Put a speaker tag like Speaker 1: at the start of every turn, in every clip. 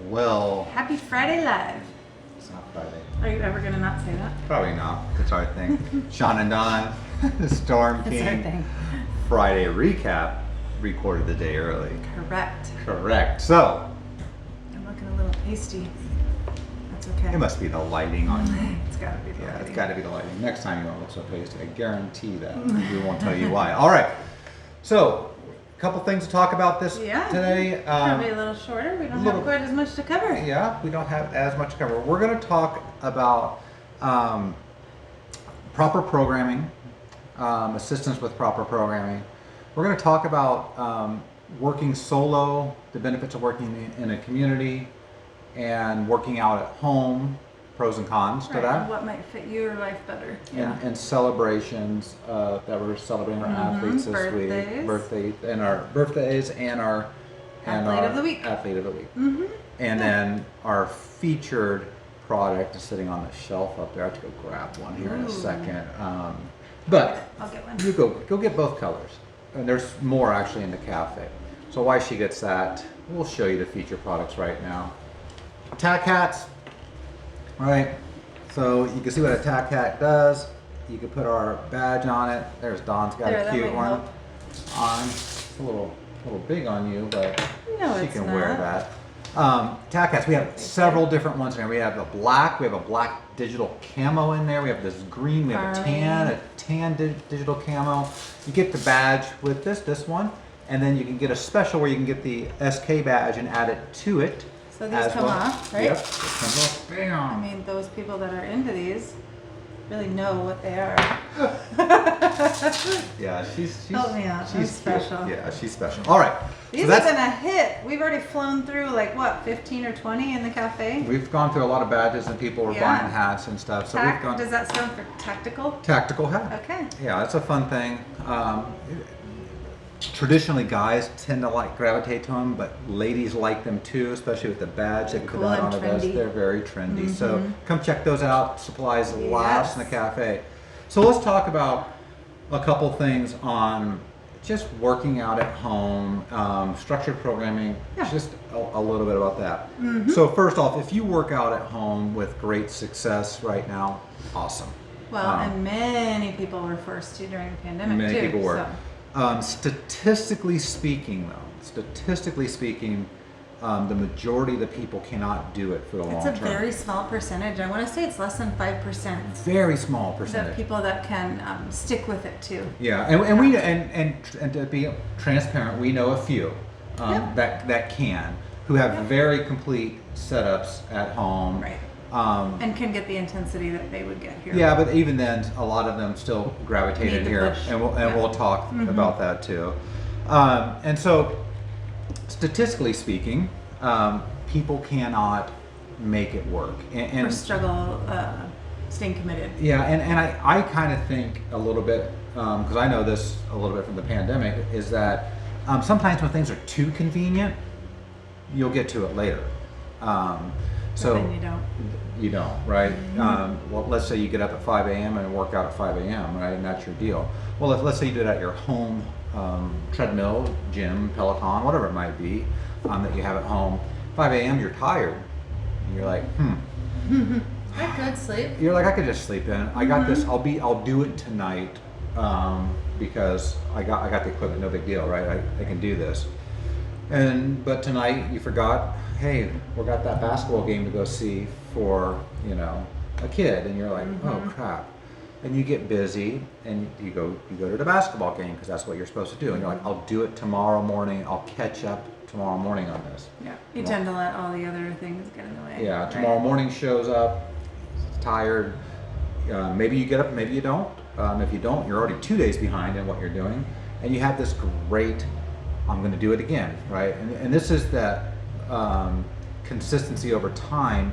Speaker 1: Well,
Speaker 2: Happy Friday Live.
Speaker 1: it's not Friday.
Speaker 2: Are you ever gonna not say that?
Speaker 1: Probably not. It's our thing. SeAnDawn, the Storm
Speaker 2: It's our
Speaker 1: King.
Speaker 2: thing.
Speaker 1: Friday recap, recorded the day early.
Speaker 2: Correct.
Speaker 1: Correct. So,
Speaker 2: I'm looking a little pasty. That's okay.
Speaker 1: it must be the lighting on you.
Speaker 2: It's gotta be the
Speaker 1: Yeah, it's
Speaker 2: lighting.
Speaker 1: got to be the lighting. Next time you won't look so pasty. I guarantee that. We won't tell you why. All right. So, a couple things to talk about this today.
Speaker 2: Probably a little shorter. We don't have quite as much to cover.
Speaker 1: Yeah, we don't have as much to cover. We're going to talk about proper programming, assistance with proper programming. We're going to talk about working solo, the benefits of working in a community, and working out at home, pros and cons to
Speaker 2: Right,
Speaker 1: that.
Speaker 2: and what might fit your life better.
Speaker 1: And celebrations that we're celebrating our athletes this week, birthdays and our
Speaker 2: Athlete of the week.
Speaker 1: Athlete of the week. And then our featured product is sitting on the shelf up there. I have to go grab one here in a second. But
Speaker 2: I'll get one.
Speaker 1: you go get both colors. And there's more actually in the cafe. So while she gets that, we'll show you the featured products right now. Tack hats. Right, so you can see what a tack hat does. You can put our badge on it. There's Dawn's got a cute one on. It's a little big on you, but
Speaker 2: No,
Speaker 1: she
Speaker 2: it's
Speaker 1: can wear
Speaker 2: not.
Speaker 1: that. Tack hats, we have several different ones in there. We have a black, we have a black digital camo in there. We have this green, we have a tan digital camo. You get the badge with this one, and then you can get a special where you can get the SK badge and add it to it.
Speaker 2: So these come off, right?
Speaker 1: Yep. It comes off. Bam.
Speaker 2: I mean, those people that are into these really know what they are.
Speaker 1: Yeah, she's
Speaker 2: Help me out. I'm
Speaker 1: she's
Speaker 2: special.
Speaker 1: Yeah, she's special. All right.
Speaker 2: These have been a hit. We've already flown through like what, 15 or 20 in the cafe?
Speaker 1: We've gone through a lot of badges and people were buying hats and stuff. So we've gone
Speaker 2: Does that stand for tactical?
Speaker 1: tactical hat.
Speaker 2: Okay.
Speaker 1: Yeah, that's a fun thing. Traditionally, guys tend to gravitate to them, but ladies like them too, especially with the badge they put out on the vest. They're very trendy. So come check those out. Supplies last in the cafe. So let's talk about a couple things on just working out at home, structured programming, just a little bit about that. So first off, if you work out at home with great success right now, awesome.
Speaker 2: Well, and many people were forced to during the pandemic too.
Speaker 1: Many people were.
Speaker 2: So.
Speaker 1: Statistically speaking, the majority of the people cannot do it for the long term.
Speaker 2: It's a very small percentage. I want to say it's less than 5%.
Speaker 1: Very small
Speaker 2: The
Speaker 1: percentage.
Speaker 2: people that can stick with it too.
Speaker 1: Yeah, and we and to be transparent, we know a few that can, who have very complete setups at home.
Speaker 2: Right. And can get the intensity that they would get here.
Speaker 1: Yeah, but even then, a lot of them still gravitated here,
Speaker 2: push.
Speaker 1: and we'll talk about that too. And so, statistically speaking, people cannot make it work, and
Speaker 2: or struggle staying committed.
Speaker 1: yeah, and I kind of think a little bit because I know this a little bit from the pandemic is that sometimes when things are too convenient, you'll get to it later. So
Speaker 2: then you don't.
Speaker 1: You don't, right? Well, let's say you get up at 5 a.m. and work out at 5 a.m., right? And that's your deal. Well, let's say you do it at your home treadmill, gym, Peloton, whatever it might be that you have at home. 5 a.m. you're tired. And you're like,
Speaker 2: I could sleep.
Speaker 1: You're like, I could just sleep in. I got this. I'll do it tonight because I got the equipment. No big deal, right? I can do this. But tonight you forgot. Hey, we got that basketball game to go see for a kid, and you're like, oh crap, and you get busy and you go to the basketball game because that's what you're supposed to do, and you're like, I'll do it tomorrow morning. I'll catch up tomorrow morning on this.
Speaker 2: Yeah, you tend to let all the other things get in the way.
Speaker 1: Yeah, tomorrow morning shows up, tired. Maybe you get up, maybe you don't. If you don't, you're already 2 days behind in what you're doing, and you have this great, I'm going to do it again, right? And this is that consistency over time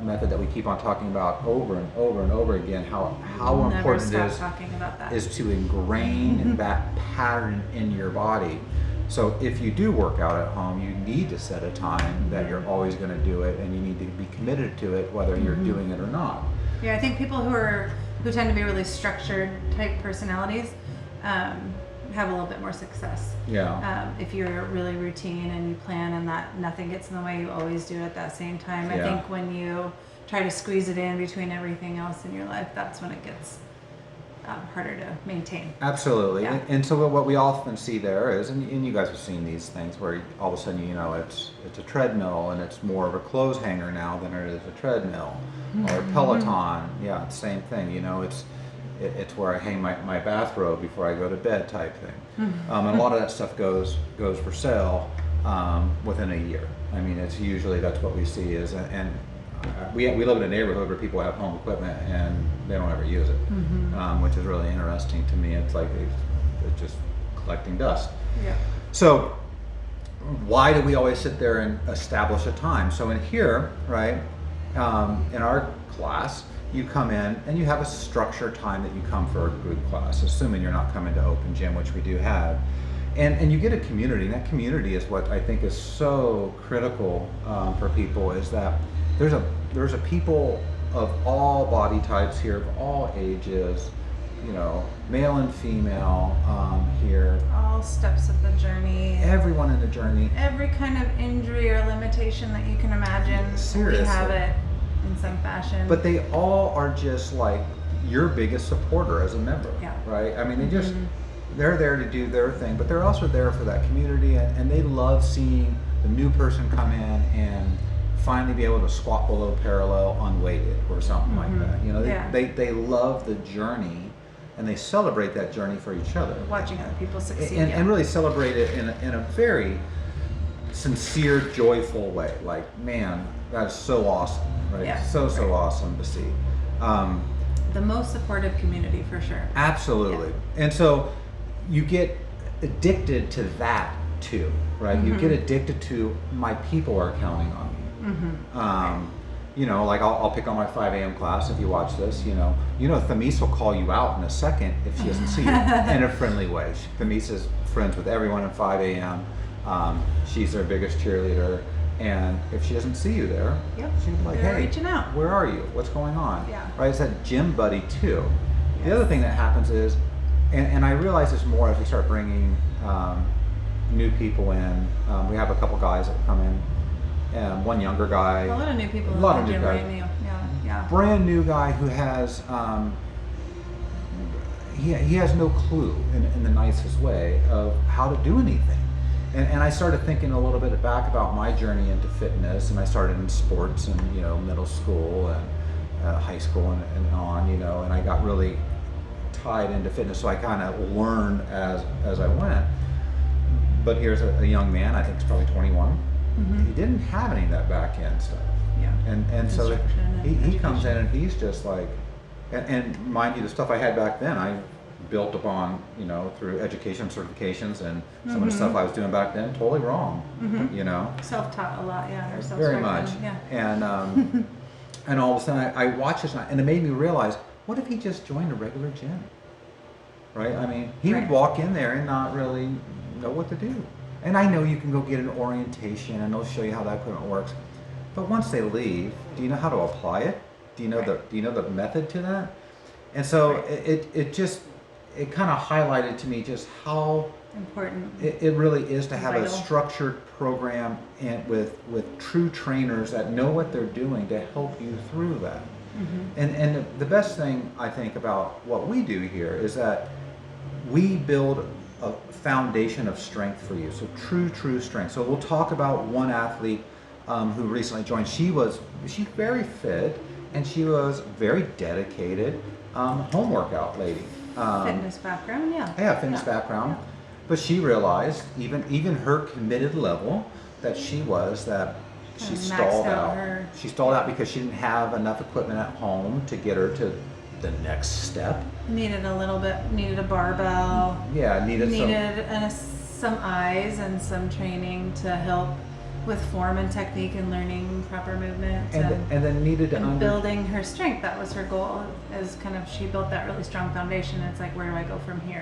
Speaker 1: method that we keep on talking about over and over and over again. How important it is to ingrain that pattern in your body. So if you do work out at home, you need to set a time that you're always going to do it, and you need to be committed to it whether you're doing it or not.
Speaker 2: Yeah, I think people who tend to be really structured type personalities, have a little bit more success.
Speaker 1: Yeah.
Speaker 2: If you're really routine and you plan and that nothing gets in the way, you always do it at that same time. I
Speaker 1: Yeah.
Speaker 2: think when you try to squeeze it in between everything else in your life, that's when it gets harder to maintain.
Speaker 1: Absolutely.
Speaker 2: Yeah.
Speaker 1: And so what we often see there is, and you guys have seen these things where all of a sudden, it's a treadmill and it's more of a clothes hanger now than it is a treadmill. Or Peloton, yeah, it's the same thing. It's where I hang my bathrobe before I go to bed type thing. And a lot of that stuff goes for sale within a year. I mean, it's usually that's what we see is, and we live in a neighborhood where people have home equipment and they don't ever use it, which is really interesting to me. It's like it's just collecting dust.
Speaker 2: Yeah.
Speaker 1: So why do we always sit there and establish a time? So in here, right, in our class, you come in and you have a structured time that you come for a group class, assuming you're not coming to open gym, which we do have. And you get a community, and that community is what I think is so critical for people, is that there's a people of all body types here, of all ages, male and female here.
Speaker 2: All steps of the journey.
Speaker 1: Everyone in the journey.
Speaker 2: Every kind of injury or limitation that you can imagine.
Speaker 1: Seriously.
Speaker 2: We have it in some fashion.
Speaker 1: But they all are just like your biggest supporter as a member,
Speaker 2: Yeah.
Speaker 1: right? I mean, they're there to do their thing, but they're also there for that community, and they love seeing the new person come in and finally be able to squat below parallel unweighted or something like that. They love the journey, and they celebrate that journey for each other.
Speaker 2: Watching other people succeed.
Speaker 1: And really celebrate it in a very sincere, joyful way. Like, man, that is so awesome, right?
Speaker 2: Yeah,
Speaker 1: So awesome to see.
Speaker 2: The most supportive community for sure.
Speaker 1: Absolutely. And so you get addicted to that too, right? You get addicted to my people are counting on me. Like I'll pick on my 5 a.m. class. If you watch this, Thamis will call you out in a second if she doesn't see you in a friendly way. Thamis is friends with everyone at 5 a.m. She's their biggest cheerleader. And if she doesn't see you there, she'll be like,
Speaker 2: They're
Speaker 1: hey,
Speaker 2: reaching out.
Speaker 1: Where are you? What's going on?
Speaker 2: Yeah.
Speaker 1: Right? It's that gym buddy too.
Speaker 2: Yes.
Speaker 1: The other thing that happens is, and I realize this more as we start bringing new people in. We have a couple guys that come in, and one younger guy.
Speaker 2: A lot of new people.
Speaker 1: A lot of new
Speaker 2: gym
Speaker 1: guys.
Speaker 2: right now. Yeah.
Speaker 1: Brand new guy who has he has no clue in the nicest way of how to do anything. And I started thinking a little bit back about my journey into fitness, and I started in sports and middle school and high school and on, and I got really tied into fitness, so I kind of learned as I went. But here's a young man, I think he's probably 21. He didn't have any of that back end stuff.
Speaker 2: Yeah.
Speaker 1: And so
Speaker 2: Instruction and
Speaker 1: he comes in
Speaker 2: education.
Speaker 1: and he's just like, and mind you, the stuff I had back then, I built upon, through education certifications, and some of the stuff I was doing back then, totally wrong,
Speaker 2: Self-taught a lot, yeah. Or
Speaker 1: Very much.
Speaker 2: Yeah.
Speaker 1: And and all of a sudden I watched this, and it made me realize, what if he just joined a regular gym? Right? I mean, he would
Speaker 2: Right.
Speaker 1: walk in there and not really know what to do. And I know you can go get an orientation, and they'll show you how that equipment works. But once they leave, do you know how to apply it? Do you know the method to that? And so it kind of highlighted to me just how
Speaker 2: Important.
Speaker 1: it really is to have a
Speaker 2: Vital.
Speaker 1: structured program and with true trainers that know what they're doing to help you through that. And the best thing I think about what we do here is that we build a foundation of strength for you. So true strength. So we'll talk about one athlete who recently joined. She's very fit, and she was very dedicated home workout lady.
Speaker 2: Fitness background, yeah.
Speaker 1: Yeah, fitness background. But she realized even her committed level that she
Speaker 2: Kinda
Speaker 1: stalled
Speaker 2: maxed out
Speaker 1: out.
Speaker 2: her-
Speaker 1: She stalled out because she didn't have enough equipment at home to get her to the next step.
Speaker 2: Needed a barbell.
Speaker 1: Yeah, needed
Speaker 2: Some eyes and some training to help with form and technique and learning proper movement
Speaker 1: and then needed to
Speaker 2: and building her strength. That was her goal. Is kind of she built that really strong foundation. It's like, where do I go from here?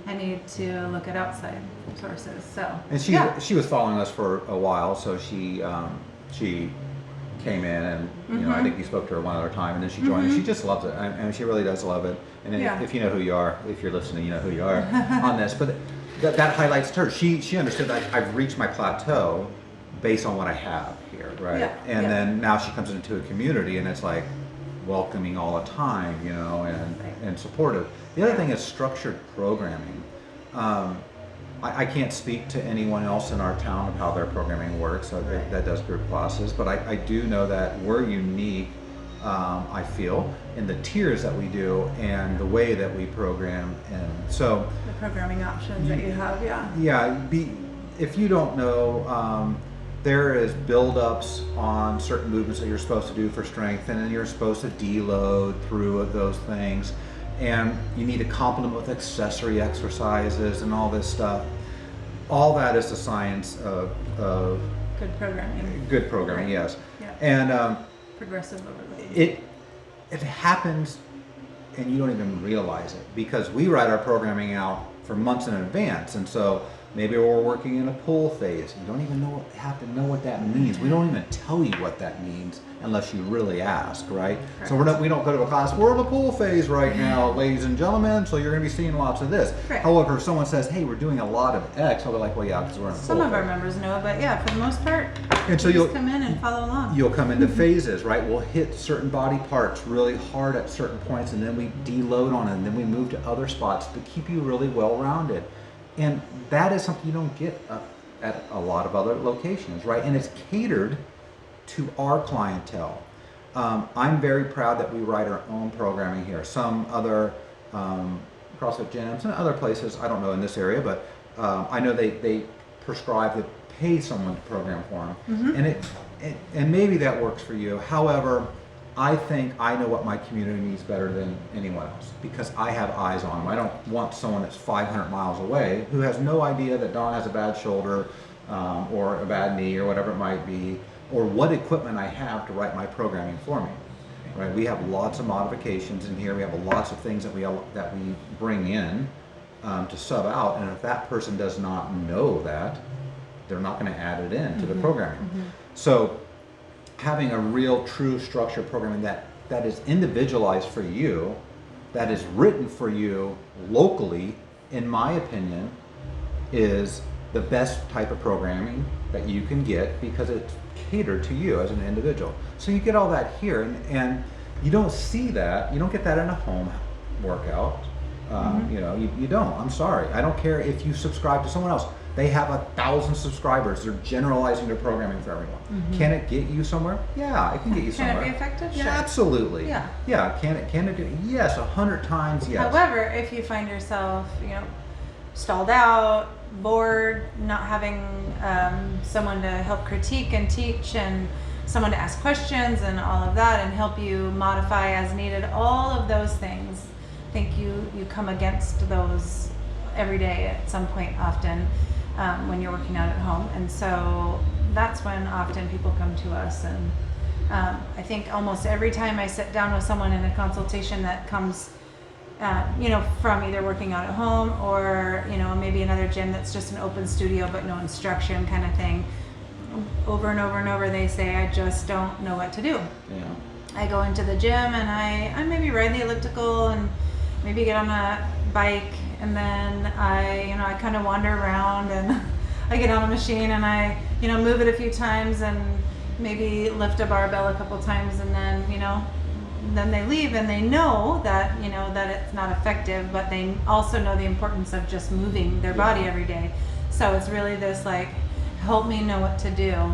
Speaker 2: I need to look at outside sources. So
Speaker 1: And she was following us for a while, so she came in, and you know, I think you spoke to her one other time, and then she joined. And she just loves it. I mean, she really does love it. And if you know who you are, if you're listening, you know who you are on this. But that highlights to her. She understood that I've reached my plateau based on what I have here, right?
Speaker 2: Yeah.
Speaker 1: And then now she comes into a community, and it's like welcoming all the time, you know, and supportive. The other thing is structured programming. I can't speak to anyone else in our town of how their programming works, that does group classes, but I do know that we're unique, I feel, in the tiers that we do and the way that we program. And so
Speaker 2: the programming options that you have,
Speaker 1: if you don't know, there is build-ups on certain movements that you're supposed to do for strength, and then you're supposed to deload through those things, and you need to complement with accessory exercises and all this stuff. All that is the science of
Speaker 2: good programming.
Speaker 1: Good programming,
Speaker 2: right.
Speaker 1: Yes.
Speaker 2: Yeah.
Speaker 1: And
Speaker 2: progressive overload.
Speaker 1: It happens, and you don't even realize it, because we write our programming out for months in advance, and so maybe we're working in a pull phase. You don't even have to know what that means. We don't even tell you what that means unless you really ask, right?
Speaker 2: Correct.
Speaker 1: So we don't go to a class, we're in a pull phase right now, ladies and gentlemen, so you're going to be seeing lots of this.
Speaker 2: Right.
Speaker 1: However, if someone says, hey, we're doing a lot of X, I'll be like, well, yeah, because we're in a
Speaker 2: Some
Speaker 1: pull
Speaker 2: of our
Speaker 1: phase.
Speaker 2: members know, but yeah, for the most part,
Speaker 1: And so
Speaker 2: you
Speaker 1: you'll
Speaker 2: just come in and follow along.
Speaker 1: You'll come into phases, right? We'll hit certain body parts really hard at certain points, and then we deload on it, and then we move to other spots to keep you really well-rounded. And that is something you don't get at a lot of other locations, right? And it's catered to our clientele. I'm very proud that we write our own programming here. Some other CrossFit gyms and other places, I don't know in this area, but I know they prescribe to pay someone to program for them. And maybe that works for you. However, I think I know what my community needs better than anyone else, because I have eyes on them. I don't want someone that's 500 miles away who has no idea that Dawn has a bad shoulder or a bad knee or whatever it might be, or what equipment I have to write my programming for me. Right? We have lots of modifications in here. We have lots of things that we bring in to sub out, and if that person does not know that, they're not going to add it in to the programming. So having a real true structured programming that is individualized for you, that is written for you locally, in my opinion, is the best type of programming that you can get, because it's catered to you as an individual. So you get all that here, and you don't see that, you don't get that in a home workout. You know, you don't. I'm sorry. I don't care if you subscribe to someone else. They have 1,000 subscribers. They're generalizing their programming for everyone. Can it get you somewhere? Yeah, it can get you somewhere.
Speaker 2: Can it be effective?
Speaker 1: Yeah,
Speaker 2: Sure.
Speaker 1: absolutely.
Speaker 2: Yeah.
Speaker 1: Yeah. Can it do? Yes, 100 times. Yes.
Speaker 2: However, if you find yourself, stalled out, bored, not having someone to help critique and teach, and someone to ask questions and all of that, and help you modify as needed, all of those things, I think you come against those every day at some point, often, when you're working out at home. And so that's when often people come to us. And I think almost every time I sit down with someone in a consultation that comes from either working out at home or maybe another gym that's just an open studio but no instruction kind of thing, over and over and over they say, I just don't know what to do.
Speaker 1: Yeah.
Speaker 2: I go into the gym and I maybe ride the elliptical and maybe get on a bike, and then I kind of wander around, and I get on a machine and I move it a few times and maybe lift a barbell a couple times, and then they leave, and they know that that it's not effective, but they also know the importance of just moving their body every day. So it's really this like, help me know what to do.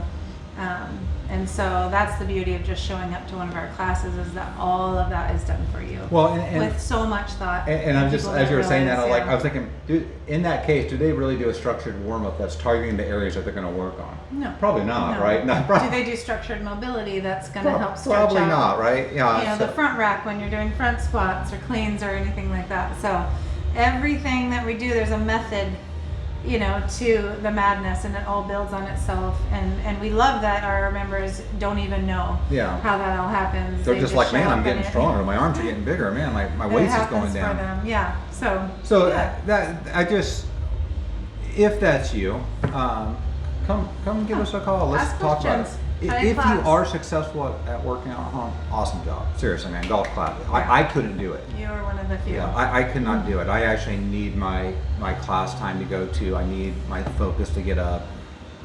Speaker 2: And so that's the beauty of just showing up to one of our classes, is that all of that is done for you.
Speaker 1: Well, and
Speaker 2: with so much thought.
Speaker 1: And I'm just,
Speaker 2: People
Speaker 1: as you were
Speaker 2: don't
Speaker 1: saying that,
Speaker 2: realize,
Speaker 1: I was thinking, in that case, do they really do a structured warm-up that's targeting the areas that they're going to work on?
Speaker 2: No.
Speaker 1: Probably not,
Speaker 2: No.
Speaker 1: right? Not,
Speaker 2: Do they do structured mobility that's going to help stretch
Speaker 1: probably
Speaker 2: out?
Speaker 1: not, right? Yeah.
Speaker 2: The front rack when you're doing front squats or cleans or anything like that. So everything that we do, there's a method, to the madness, and it all builds on itself. And we love that our members don't even know how that all happens.
Speaker 1: They're
Speaker 2: They
Speaker 1: just like,
Speaker 2: show
Speaker 1: man,
Speaker 2: up
Speaker 1: I'm
Speaker 2: and
Speaker 1: getting stronger. My arms are getting bigger. Man, my
Speaker 2: it
Speaker 1: waist is
Speaker 2: happens
Speaker 1: going down.
Speaker 2: for them. Yeah. So
Speaker 1: So that I just, if that's you, come give us a call. Let's
Speaker 2: Ask
Speaker 1: talk about it.
Speaker 2: questions. Try
Speaker 1: If you
Speaker 2: class.
Speaker 1: are successful at working out at home, awesome job. Seriously, man, golf class. I couldn't do it.
Speaker 2: You were one of the few.
Speaker 1: Yeah, I could not do it. I actually need my class time to go to. I need my focus to get up.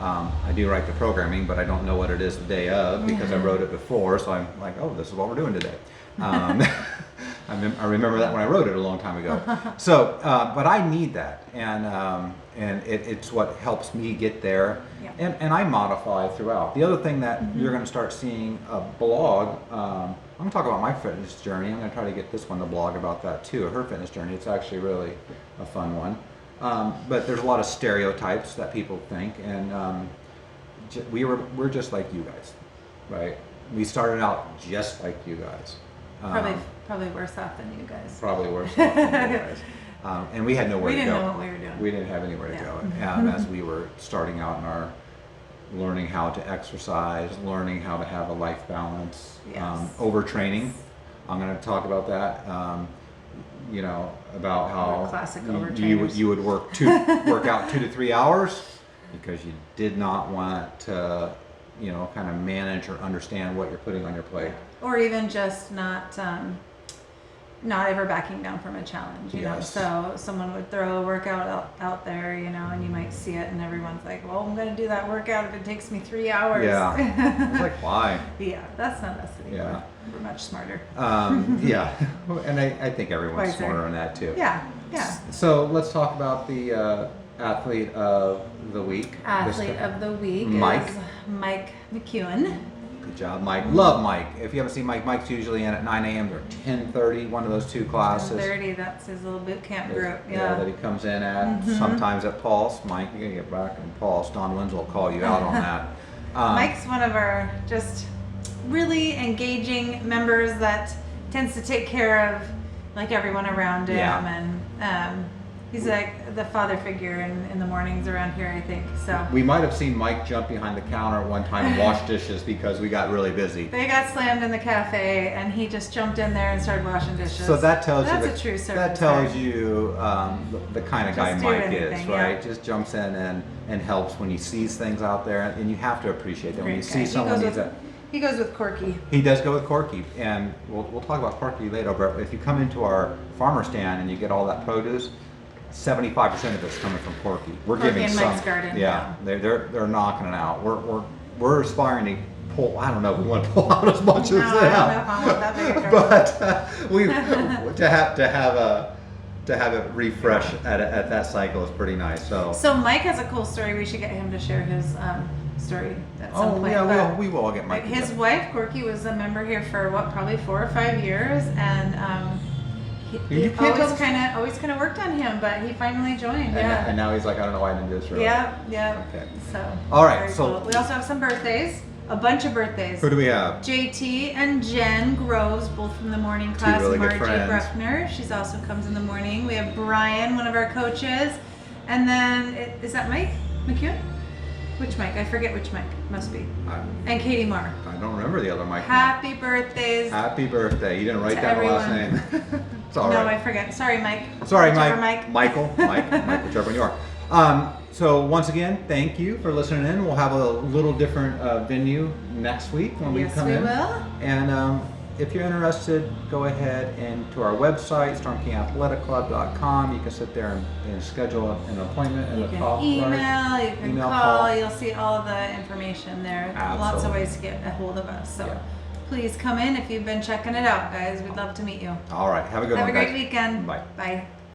Speaker 1: I do write the programming, but I don't know what it is the day of because I wrote it before. So I'm like, oh, this is what we're doing today. I remember that when I wrote it a long time ago. So, but I need that, and it's what helps me get there.
Speaker 2: Yeah.
Speaker 1: And I modify throughout. The other thing that you're going to start seeing a blog. I'm going to talk about my fitness journey. I'm going to try to get this one to blog about that too. Her fitness journey. It's actually really a fun one. But there's a lot of stereotypes that people think, and we're just like you guys, right? We started out just like you guys.
Speaker 2: Probably worse off than you guys.
Speaker 1: Probably worse off than you guys. And we had nowhere to go.
Speaker 2: We didn't know what we were doing.
Speaker 1: We didn't have anywhere to go as we were starting out in our learning how to exercise, learning how to have a life balance, overtraining. I'm going to talk about that. About how
Speaker 2: classic
Speaker 1: you would work out 2 to 3 hours because you did not want to, kind of manage or understand what you're putting on your plate.
Speaker 2: Or even just not ever backing down from a challenge, you know. So someone would throw a workout out there, and you might see it and everyone's like, well, I'm going to do that workout if it takes me 3 hours.
Speaker 1: Yeah. It's like, why?
Speaker 2: Yeah, that's not us anymore.
Speaker 1: Yeah.
Speaker 2: We're much smarter.
Speaker 1: And I think everyone's
Speaker 2: Wiser.
Speaker 1: smarter on that too.
Speaker 2: Yeah.
Speaker 1: So let's talk about the athlete of the week.
Speaker 2: Athlete of the week
Speaker 1: Mike.
Speaker 2: is Mike McEwen.
Speaker 1: Good job, Mike. Love Mike. If you haven't seen Mike, Mike's usually in at 9 a.m. or 10:30, one of those two classes.
Speaker 2: 10:30, that's his little boot camp group.
Speaker 1: That he comes in at, sometimes at Pulse. Mike, you're going to get back in Pulse. Don Winslow will call you out on that.
Speaker 2: Mike's one of our just really engaging members that tends to take care of like everyone around him, and he's like the father figure in the mornings around here, I think. So
Speaker 1: we might have seen Mike jump behind the counter at one time and wash dishes because we got really busy.
Speaker 2: They got slammed in the cafe, and he just jumped in there and started washing dishes.
Speaker 1: So that tells you
Speaker 2: that's a true servant.
Speaker 1: That tells you the kind of guy
Speaker 2: Just do
Speaker 1: Mike
Speaker 2: anything,
Speaker 1: is, right?
Speaker 2: yeah.
Speaker 1: Just jumps in and helps when he sees things out there, and you have to appreciate that when you
Speaker 2: Great
Speaker 1: see
Speaker 2: guy.
Speaker 1: someone
Speaker 2: He goes with Corky.
Speaker 1: He does go with Corky, and we'll talk about Corky later. But if you come into our farmer stand and you get all that produce, 75% of it's coming from Corky. We're
Speaker 2: Corky
Speaker 1: giving
Speaker 2: and
Speaker 1: some.
Speaker 2: Mike's garden,
Speaker 1: They're knocking it out. We're aspiring to pull. I don't know if we want to pull out as much
Speaker 2: No,
Speaker 1: as
Speaker 2: I don't know if I want that big a garden.
Speaker 1: but we to have it refresh at that cycle is pretty nice. So
Speaker 2: Mike has a cool story. We should get him to share his story at some point.
Speaker 1: Yeah, we will get Mike.
Speaker 2: His wife Corky was a member here for probably 4 or 5 years, and he always kind of worked on him, but he finally joined.
Speaker 1: And now he's like, I don't know why I didn't do this earlier.
Speaker 2: Yeah.
Speaker 1: Okay.
Speaker 2: So
Speaker 1: all right.
Speaker 2: very
Speaker 1: So
Speaker 2: cool. We also have some birthdays. A bunch of birthdays.
Speaker 1: Who do we have?
Speaker 2: JT and Jen Groves, both from the morning class.
Speaker 1: really good
Speaker 2: Margie
Speaker 1: friends.
Speaker 2: Bruckner, she's also comes in the morning. We have Brian, one of our coaches. And then, is that Mike McEwen? Which Mike? I forget which Mike. Must be. And Katie Marr.
Speaker 1: I don't remember the other Mike.
Speaker 2: Happy birthdays.
Speaker 1: Happy birthday. You didn't write
Speaker 2: to
Speaker 1: down the last
Speaker 2: everyone.
Speaker 1: name. It's all right.
Speaker 2: No, I forget. Sorry, Mike.
Speaker 1: Sorry,
Speaker 2: Whichever
Speaker 1: Mike. Michael, whichever one you are. So once again, thank you for listening in. We'll have a little different venue next week when we come in.
Speaker 2: Yes, we will.
Speaker 1: And if you're interested, go ahead and to our website, stormkingathleticclub.com. You can sit there and schedule an appointment and
Speaker 2: You
Speaker 1: a
Speaker 2: can
Speaker 1: call.
Speaker 2: email, you can
Speaker 1: Email,
Speaker 2: call.
Speaker 1: call.
Speaker 2: You'll see all the information there. Lots of
Speaker 1: Absolutely.
Speaker 2: ways to get a hold of us. So
Speaker 1: Yeah.
Speaker 2: please come in if you've been checking it out, guys. We'd love to meet you.
Speaker 1: All right. Have a good
Speaker 2: Have
Speaker 1: one,
Speaker 2: a great
Speaker 1: guys.
Speaker 2: weekend.
Speaker 1: Bye.
Speaker 2: Bye.